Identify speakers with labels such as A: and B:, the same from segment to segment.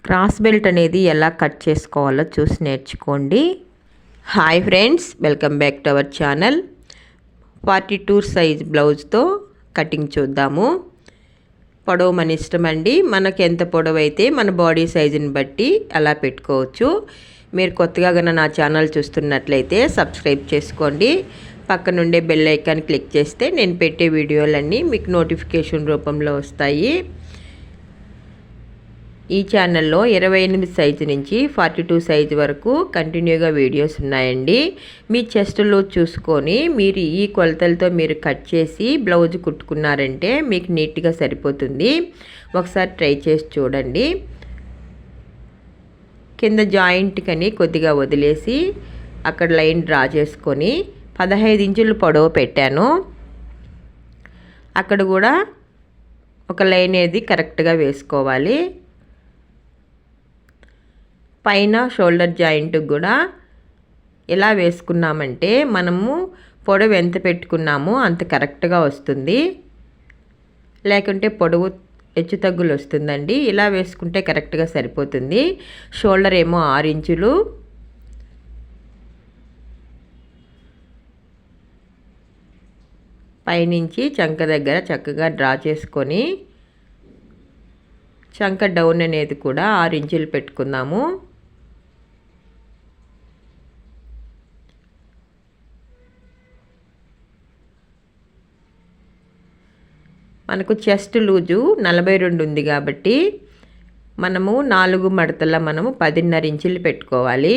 A: Cross belt అనేది ఎలా cut చేసుకోవాలో చూసి నేర్చుకోండి. Hi friends, welcome back to our channel. 42 size బ్లౌజ్తో కటింగ్ చూద్దాము. పొడవు మన ఇష్టం అండి. మనకు ఎంత పొడవు అయితే మన బాడీ సైజుని బట్టి అలా పెట్టుకోవచ్చు. మీరు కొత్తగా కన్నా నా ఛానల్ చూస్తున్నట్లయితే సబ్స్క్రైబ్ చేసుకోండి. పక్కనుండే బెల్ ఐకాన్ క్లిక్ చేస్తే నేను పెట్టే వీడియోలన్నీ మీకు నోటిఫికేషన్ రూపంలో వస్తాయి. ఈ ఛానల్లో 28 సైజు నుంచి 42 సైజు వరకు కంటిన్యూగా వీడియోస్ ఉన్నాయండి. మీ చెస్ట్లో చూసుకొని మీరు ఈ కొలతలతో మీరు కట్ చేసి బ్లౌజ్ కుట్టుకున్నారంటే మీకు నీట్గా సరిపోతుంది. ఒకసారి ట్రై చేసి చూడండి. కింద జాయింట్కని కొద్దిగా వదిలేసి అక్కడ లైన్ డ్రా చేసుకొని 15 ఇంచులు పొడవు పెట్టాను. అక్కడ కూడా ఒక లైన్ అనేది కరెక్ట్గా వేసుకోవాలి. పైన షోల్డర్ జాయింట్ కూడా ఎలా వేసుకున్నామంటే మనము పొడవు ఎంత పెట్టుకున్నామో అంత కరెక్ట్గా వస్తుంది. లేకుంటే పొడవు హెచ్చు తగ్గులు వస్తుందండి. ఇలా వేసుకుంటే కరెక్ట్గా సరిపోతుంది. షోల్డర్ ఏమో 6 ఇంచులు, పైనుంచి చంక దగ్గర చక్కగా డ్రా చేసుకొని చంక డౌన్ అనేది కూడా 6 ఇంచులు పెట్టుకుందాము. మనకు చెస్ట్ లూజు 42 ఉంది కాబట్టి మనము 4 మడతల 10.5 ఇంచులు పెట్టుకోవాలి.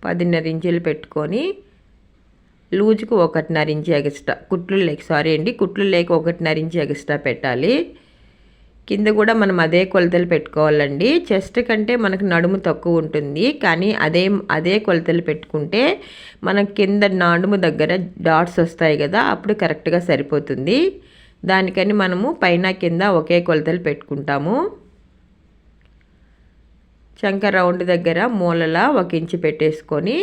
A: పదిన్నర ఇంచులు పెట్టుకొని లూజుకు 1.5 ఇంచు ఎక్స్ట్రా, కుట్లు లేక 1.5 ఇంచు ఎక్స్ట్రా పెట్టాలి. కింద కూడా మనం అదే కొలతలు పెట్టుకోవాలండి. చెస్ట్ కంటే మనకు నడుము తక్కువ ఉంటుంది, కానీ అదే కొలతలు పెట్టుకుంటే మనకు కింద నడుము దగ్గర డాట్స్ వస్తాయి కదా, అప్పుడు కరెక్ట్గా సరిపోతుంది. దానికని మనము పైన కింద ఒకే కొలతలు పెట్టుకుంటాము. చంక రౌండ్ దగ్గర మూలలా 1 ఇంచు పెట్టేసుకొని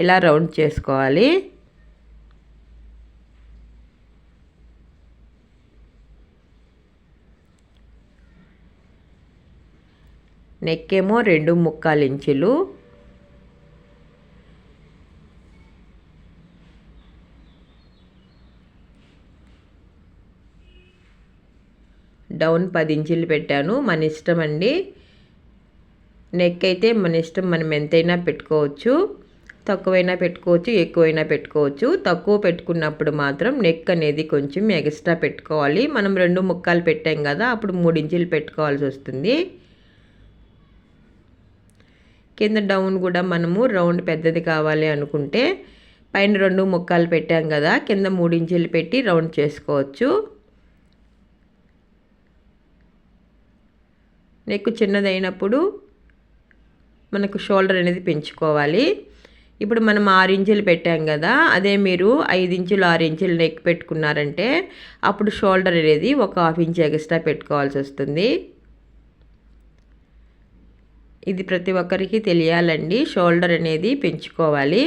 A: ఇలా రౌండ్ చేసుకోవాలి. నెక్ ఏమో 2.25 ఇంచులు, డౌన్ 10 ఇంచులు పెట్టాను. మన ఇష్టం అండి. నెక్ అయితే మన ఇష్టం, మనం ఎంతైనా పెట్టుకోవచ్చు. తక్కువైనా పెట్టుకోవచ్చు, ఎక్కువైనా పెట్టుకోవచ్చు. తక్కువ పెట్టుకున్నప్పుడు మాత్రం నెక్ అనేది కొంచెం ఎక్స్ట్రా పెట్టుకోవాలి. మనం 2 ముక్కలు పెట్టాం కదా, అప్పుడు 3 ఇంచులు పెట్టుకోవాల్సి వస్తుంది. కింద డౌన్ కూడా మనము రౌండ్ పెద్దది కావాలి అనుకుంటే పైన 2 ముక్కలు పెట్టాం కదా, కింద 3 ఇంచులు పెట్టి రౌండ్ చేసుకోవచ్చు. నెక్ చిన్నదైనప్పుడు మనకు షోల్డర్ అనేది పెంచుకోవాలి. ఇప్పుడు మనం 6 ఇంచులు పెట్టాం కదా, అదే మీరు 5 ఇంచులు 6 ఇంచులు నెక్ పెట్టుకున్నారంటే అప్పుడు షోల్డర్ అనేది 1/2 ఇంచు ఎక్స్ట్రా పెట్టుకోవాల్సి వస్తుంది. ఇది ప్రతి ఒక్కరికి తెలియాలండి. షోల్డర్ అనేది పెంచుకోవాలి.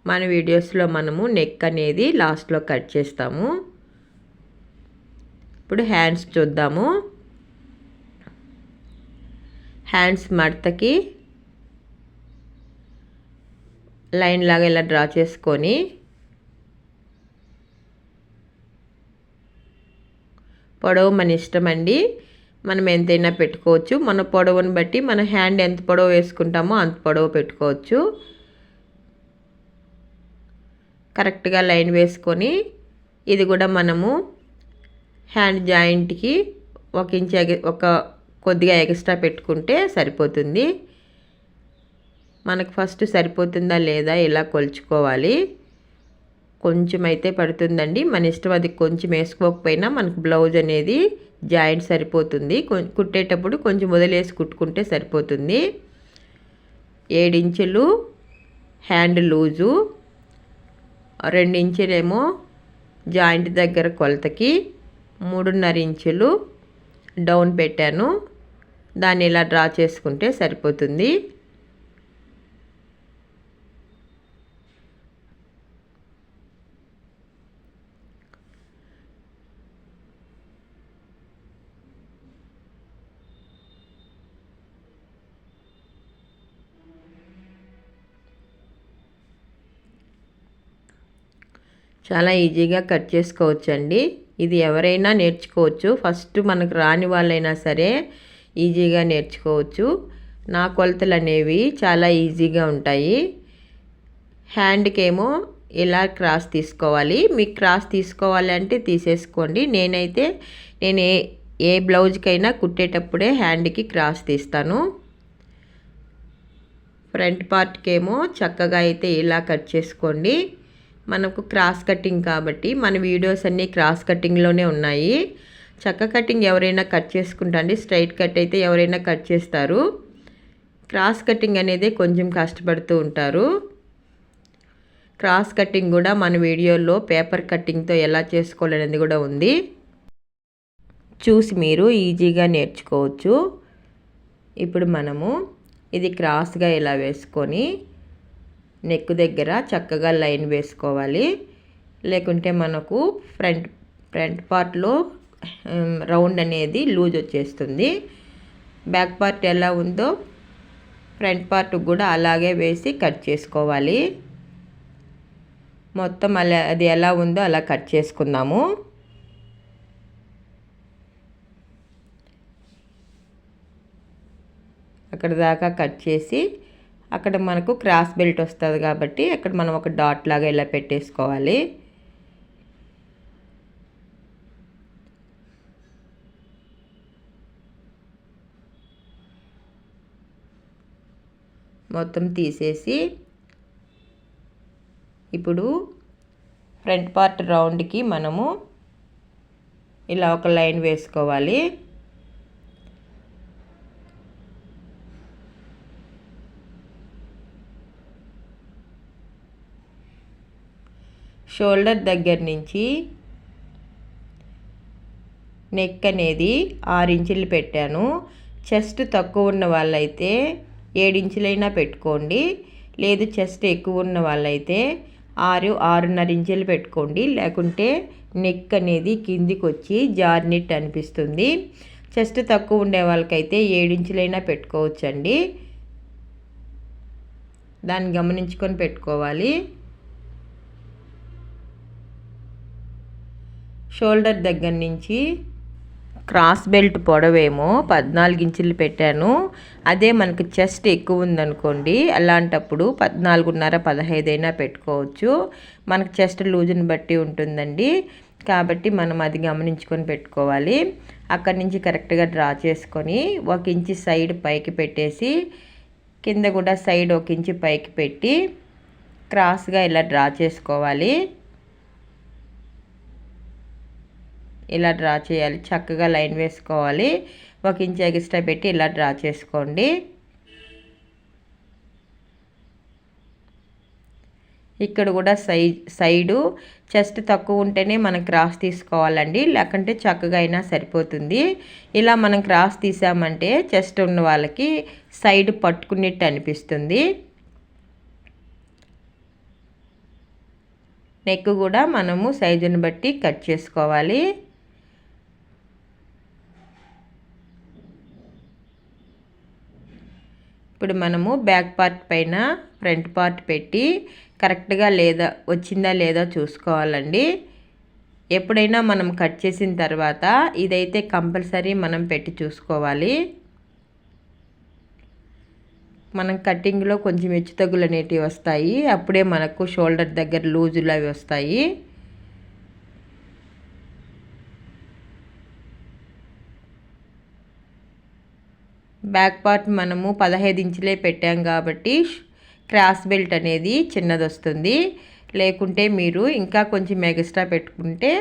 A: మన వీడియోస్లో మనము నెక్ అనేది లాస్ట్లో కట్ చేస్తాము. ఇప్పుడు హ్యాండ్స్ చూద్దాము. హ్యాండ్స్ మడతకి లైన్ లాగా ఇలా డ్రా చేసుకొని పొడవు మన ఇష్టం అండి. మనం ఎంతైనా పెట్టుకోవచ్చు. మన పొడవుని బట్టి మన హ్యాండ్ ఎంత పొడవు వేసుకుంటామో అంత పొడవు పెట్టుకోవచ్చు. కరెక్ట్గా లైన్ వేసుకొని ఇది కూడా మనము హ్యాండ్ జాయింట్కి 1 ఇంచు కొద్దిగా ఎక్స్ట్రా పెట్టుకుంటే సరిపోతుంది. మనకు ఫస్ట్ సరిపోతుందా లేదా ఇలా కొలుచుకోవాలి. కొంచెం అయితే పడుతుందండి, మన ఇష్టం. అది కొంచెం వేసుకోకపోయినా మనకు బ్లౌజ్ అనేది జాయింట్ సరిపోతుంది. కుట్టేటప్పుడు కొంచెం వదిలేసి కుట్టుకుంటే సరిపోతుంది. 7 ఇంచులు హ్యాండ్ లూజు, 2 ఇంచులేమో జాయింట్ దగ్గర కొలతకి, 3.5 ఇంచులు డౌన్ పెట్టాను. దాన్ని ఇలా డ్రా చేసుకుంటే సరిపోతుంది. చాలా ఈజీగా కట్ చేసుకోవచ్చండి. ఇది ఎవరైనా నేర్చుకోవచ్చు. ఫస్ట్ మనకు రాని వాళ్ళైనా సరే ఈజీగా నేర్చుకోవచ్చు. నా కొలతలు అనేవి చాలా ఈజీగా ఉంటాయి. హ్యాండ్కేమో ఇలా క్రాస్ తీసుకోవాలి. మీకు క్రాస్ తీసుకోవాలి అంటే తీసేసుకోండి. నేను ఏ బ్లౌజ్కైనా కుట్టేటప్పుడే హ్యాండ్కి క్రాస్ తీస్తాను. ఫ్రంట్ పార్ట్కేమో చక్కగా అయితే ఇలా కట్ చేసుకోండి. మనకు క్రాస్ కటింగ్ కాబట్టి మన వీడియోస్ అన్నీ క్రాస్ కటింగ్లోనే ఉన్నాయి. చక్క కటింగ్ ఎవరైనా కట్ చేసుకుంటా అండి. స్ట్రైట్ కట్ అయితే ఎవరైనా కట్ చేస్తారు. క్రాస్ కటింగ్ అనేది కొంచెం కష్టపడుతూ ఉంటారు. క్రాస్ కటింగ్ కూడా మన వీడియోలో పేపర్ కటింగ్తో ఎలా చేసుకోవాలనేది కూడా ఉంది. చూసి మీరు ఈజీగా నేర్చుకోవచ్చు. ఇప్పుడు మనము ఇది క్రాస్గా ఇలా వేసుకొని నెక్ దగ్గర చక్కగా లైన్ వేసుకోవాలి. లేకుంటే మనకు ఫ్రంట్ పార్ట్లో రౌండ్ అనేది లూజ్ వచ్చేస్తుంది. బ్యాక్ పార్ట్ ఎలా ఉందో ఫ్రంట్ పార్ట్ కూడా అలాగే వేసి కట్ చేసుకోవాలి. మొత్తం అది ఎలా ఉందో అలా కట్ చేసుకుందాము. అక్కడ దాకా కట్ చేసి అక్కడ మనకు క్రాస్ బెల్ట్ వస్తుంది కాబట్టి అక్కడ మనం ఒక డాట్ లాగా ఇలా పెట్టేసుకోవాలి. మొత్తం తీసేసి ఇప్పుడు ఫ్రంట్ పార్ట్ రౌండ్కి మనము ఇలా ఒక లైన్ వేసుకోవాలి. షోల్డర్ దగ్గర నుంచి నెక్ అనేది 6 ఇంచులు పెట్టాను. చెస్ట్ తక్కువ ఉన్న వాళ్ళైతే 7 ఇంచులైనా పెట్టుకోండి. లేదు చెస్ట్ ఎక్కువ ఉన్న వాళ్ళైతే 6.5 ఇంచులు పెట్టుకోండి. లేకుంటే నెక్ అనేది కిందికి వచ్చి జార్నిట్ అనిపిస్తుంది. చెస్ట్ తక్కువ ఉండే వాళ్ళకైతే 7 ఇంచులైనా పెట్టుకోవచ్చండి. దాన్ని గమనించుకొని పెట్టుకోవాలి. షోల్డర్ దగ్గర నుంచి క్రాస్ బెల్ట్ పొడవేమో 14 ఇంచులు పెట్టాను. అదే మనకు చెస్ట్ ఎక్కువ ఉందనుకోండి, అలాంటప్పుడు 14.5 15 అయినా పెట్టుకోవచ్చు. మనకు చెస్ట్ లూజ్ని బట్టి ఉంటుందండి. కాబట్టి మనం అది గమనించుకొని పెట్టుకోవాలి. అక్కడి నుంచి కరెక్ట్గా డ్రా చేసుకొని 1 ఇంచు సైడ్ పైకి పెట్టేసి కింద కూడా సైడ్ 1 ఇంచు పైకి పెట్టి క్రాస్గా ఇలా డ్రా చేసుకోవాలి. ఇలా డ్రా చేయాలి. చక్కగా లైన్ వేసుకోవాలి. 1 ఇంచ్ ఎక్స్ట్రా పెట్టి ఇలా డ్రా చేసుకోండి. ఇక్కడ కూడా సైడు చెస్ట్ తక్కువ ఉంటేనే మనం క్రాస్ తీసుకోవాలండి. లేకుంటే చక్కగా అయినా సరిపోతుంది. ఇలా మనం క్రాస్ తీసామంటే చెస్ట్ ఉన్న వాళ్ళకి సైడ్ పట్టుకున్నట్టు అనిపిస్తుంది. నెక్ కూడా మనము సైజుని బట్టి కట్ చేసుకోవాలి. ఇప్పుడు మనము బ్యాక్ పార్ట్ పైన ఫ్రంట్ పార్ట్ పెట్టి కరెక్ట్గా వచ్చిందా లేదా చూసుకోవాలండి. ఎప్పుడైనా మనం కట్ చేసిన తర్వాత ఇదైతే కంపల్సరీ మనం పెట్టి చూసుకోవాలి. మనం కటింగ్లో కొంచెం హెచ్చు తగ్గులు అనేటివి వస్తాయి. అప్పుడే మనకు షోల్డర్ దగ్గర లూజులు అవి వస్తాయి. బ్యాక్ పార్ట్ మనము 15 ఇంచులే పెట్టాం కాబట్టి క్రాస్ బెల్ట్ అనేది చిన్నది వస్తుంది. లేకుంటే మీరు ఇంకా కొంచెం ఎక్స్ట్రా పెట్టుకుంటే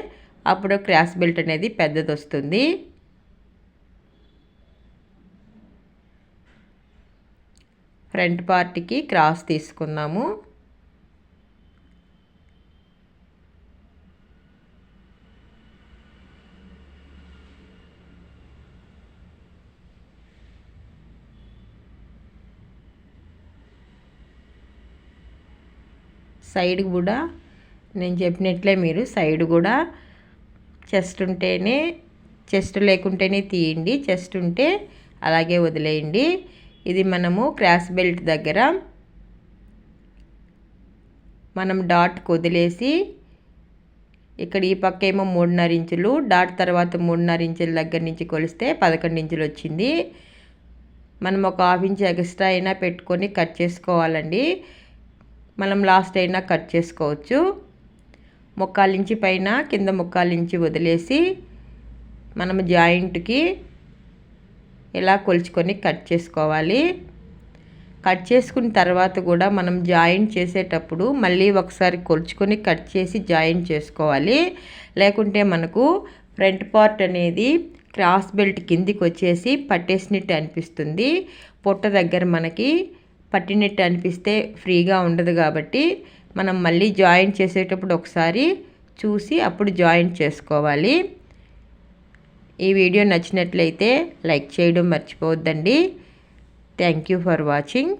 A: అప్పుడు క్రాస్ బెల్ట్ అనేది పెద్దది వస్తుంది. ఫ్రంట్ పార్ట్కి క్రాస్ తీసుకుందాము. సైడ్ కూడా నేను చెప్పినట్లే మీరు సైడ్ కూడా చెస్ట్ లేకుంటేనే తీయండి. చెస్ట్ ఉంటే అలాగే వదిలేయండి. ఇది మనము క్రాస్ బెల్ట్ దగ్గర మనం డాట్కి వదిలేసి ఇక్కడ ఈ పక్క ఏమో 3.5 ఇంచులు, డాట్ తర్వాత 3.5 ఇంచుల దగ్గర నుంచి కొలిస్తే 11 ఇంచులు వచ్చింది. మనం ఒక 1/2 ఇంచ్ ఎక్స్ట్రా అయినా పెట్టుకొని కట్ చేసుకోవాలండి. మనం లాస్ట్ అయినా కట్ చేసుకోవచ్చు. 1/4 ఇంచు పైన కింద 1/4 ఇంచు వదిలేసి మనం జాయింట్కి ఇలా కొలుచుకొని కట్ చేసుకోవాలి. కట్ చేసుకున్న తర్వాత కూడా మనం జాయింట్ చేసేటప్పుడు మళ్ళీ ఒకసారి కొలుచుకొని కట్ చేసి జాయింట్ చేసుకోవాలి. లేకుంటే మనకు ఫ్రంట్ పార్ట్ అనేది క్రాస్ బెల్ట్ కిందికి వచ్చేసి పట్టేసినట్టు అనిపిస్తుంది. పొట్ట దగ్గర మనకి పట్టినట్టు అనిపిస్తే ఫ్రీగా ఉండదు. కాబట్టి మనం మళ్ళీ జాయింట్ చేసేటప్పుడు ఒకసారి చూసి అప్పుడు జాయింట్ చేసుకోవాలి. ఈ వీడియో నచ్చినట్లయితే లైక్ చేయడం మర్చిపోవద్దండి. Thank you for watching.